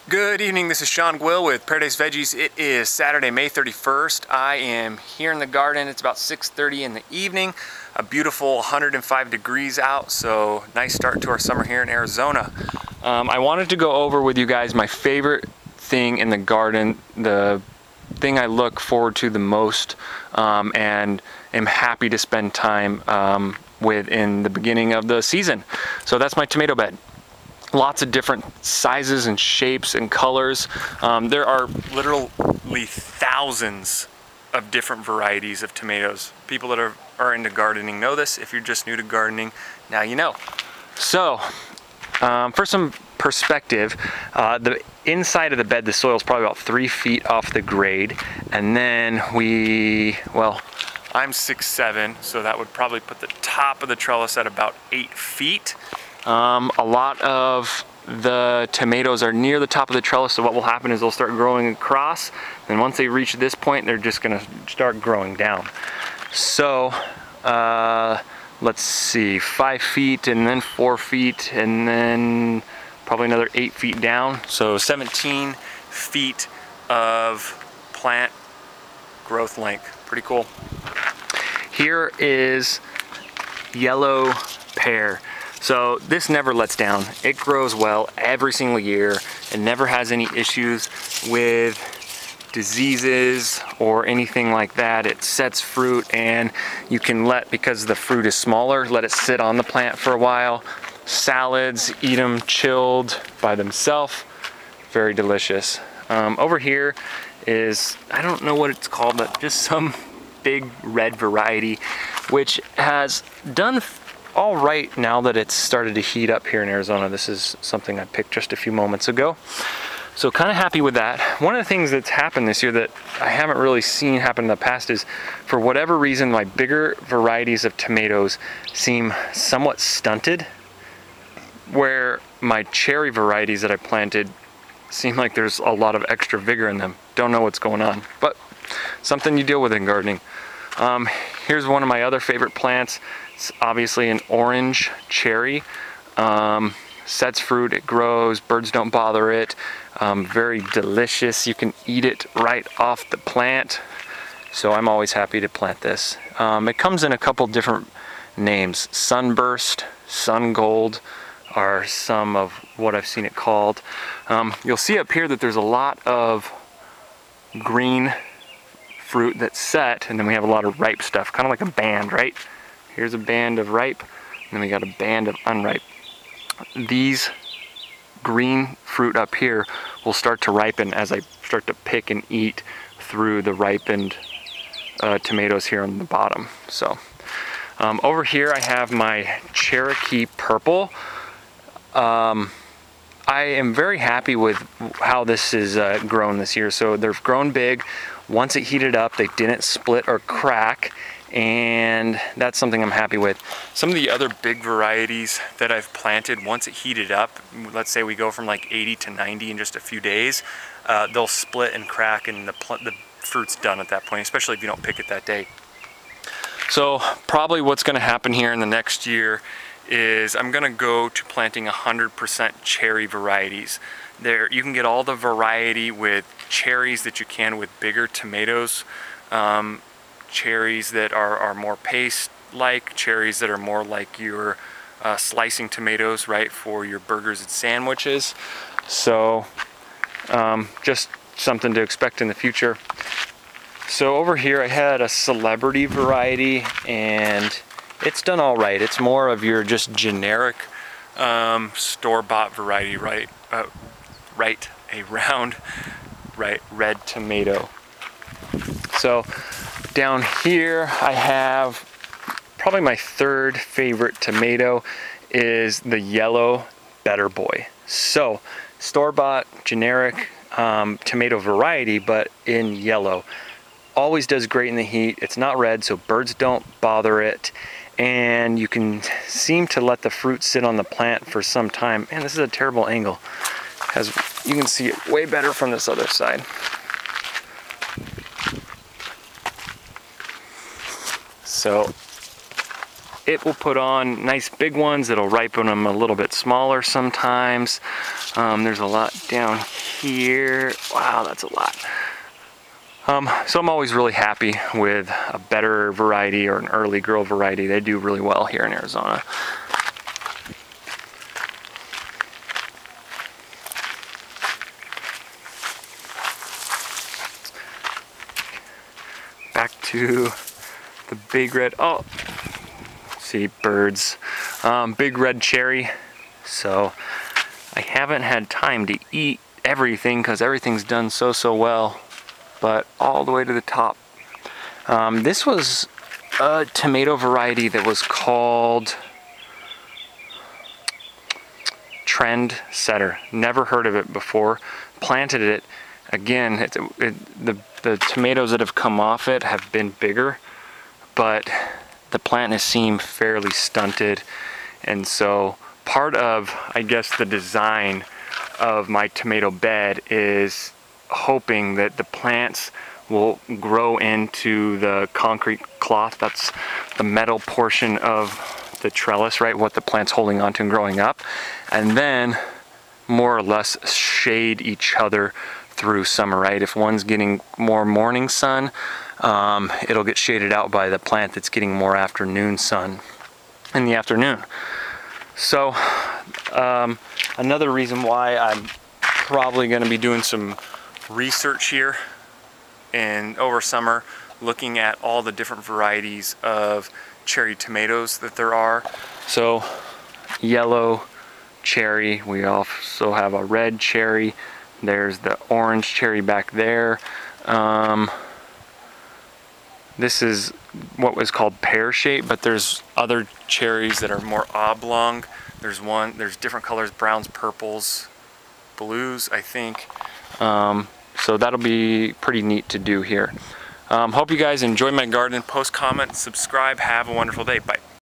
Good evening, this is Sean Gwill with Paradise Veggies. It is Saturday, May 31st. I am here in the garden. It's about 6:30 in the evening. A beautiful 105 degrees out, so nice start to our summer here in Arizona. I wanted to go over with you guys my favorite thing in the garden, the thing I look forward to the most and am happy to spend time with in the beginning of the season. So that's my tomato bed. Lots of different sizes and shapes and colors. There are literally thousands of different varieties of tomatoes. People that are into gardening know this. If you're just new to gardening, now you know. So, for some perspective, the inside of the bed, the soil is probably about 3 feet off the grade. And then I'm 6'7", so that would probably put the top of the trellis at about 8 feet. A lot of the tomatoes are near the top of the trellis, so what will happen is they'll start growing across, and once they reach this point, they're just gonna start growing down. So, let's see, 5 feet, and then 4 feet, and then probably another 8 feet down. So 17 feet of plant growth length. Pretty cool. Here is yellow pear. So this never lets down. It grows well every single year. It never has any issues with diseases or anything like that. It sets fruit, and you can because the fruit is smaller, let it sit on the plant for a while. Salads, eat them chilled by themselves. Very delicious. Over here is, I don't know what it's called, but just some big red variety, which has done all right now that it's started to heat up here in Arizona. This is something I picked just a few moments ago. So kind of happy with that. One of the things that's happened this year that I haven't really seen happen in the past is, for whatever reason, my bigger varieties of tomatoes seem somewhat stunted, where my cherry varieties that I planted seem like there's a lot of extra vigor in them. Don't know what's going on, but something you deal with in gardening. Here's one of my other favorite plants. It's obviously an orange cherry. Sets fruit, it grows, birds don't bother it. Very delicious. You can eat it right off the plant. So I'm always happy to plant this. It comes in a couple different names. Sunburst, Sun Gold are some of what I've seen it called. You'll see up here that there's a lot of green fruit that's set, and then we have a lot of ripe stuff, kind of like a band, right? Here's a band of ripe, and then we got a band of unripe. These green fruit up here will start to ripen as I start to pick and eat through the ripened tomatoes here on the bottom. So over here I have my Cherokee Purple. I am very happy with how this is grown this year. So they've grown big. Once it heated up, they didn't split or crack, and that's something I'm happy with. Some of the other big varieties that I've planted, once it heated up, let's say we go from like 80 to 90 in just a few days, they'll split and crack, and the fruit's done at that point, especially if you don't pick it that day. So probably what's gonna happen here in the next year is I'm gonna go to planting 100% cherry varieties. There, you can get all the variety with cherries that you can with bigger tomatoes, cherries that are more paste-like, cherries that are more like your slicing tomatoes, right, for your burgers and sandwiches. So just something to expect in the future. So over here I had a celebrity variety, and it's done all right. It's more of your just generic store-bought variety, right? A round, red tomato. So down here I have probably my third favorite tomato is the yellow Better Boy. So store-bought generic tomato variety, but in yellow. Always does great in the heat. It's not red, so birds don't bother it, and you can seem to let the fruit sit on the plant for some time. Man, this is a terrible angle. As you can see it way better from this other side. So it will put on nice big ones. It'll ripen them a little bit smaller sometimes. There's a lot down here. Wow, that's a lot. So I'm always really happy with a better variety or an early grow variety. They do really well here in Arizona. Back to the big red, oh, see birds. Big red cherry. So I haven't had time to eat everything because everything's done so well, but all the way to the top. This was a tomato variety that was called Trend Setter. Never heard of it before. Planted it. Again, the tomatoes that have come off it have been bigger, but the plant has seemed fairly stunted. And so part of, I guess, the design of my tomato bed is hoping that the plants will grow into the concrete cloth. That's the metal portion of the trellis, right? What the plant's holding onto and growing up. And then more or less shade each other through summer, right? If one's getting more morning sun, it'll get shaded out by the plant that's getting more afternoon sun in the afternoon. So another reason why I'm probably going to be doing some research here over summer, looking at all the different varieties of cherry tomatoes that there are. So yellow cherry, we also have a red cherry, there's the orange cherry back there. This is what was called pear shaped, but there's other cherries that are more oblong. There's different colors, browns, purples, blues, I think. So that'll be pretty neat to do here. Hope you guys enjoy my garden. Post, comment, subscribe. Have a wonderful day. Bye.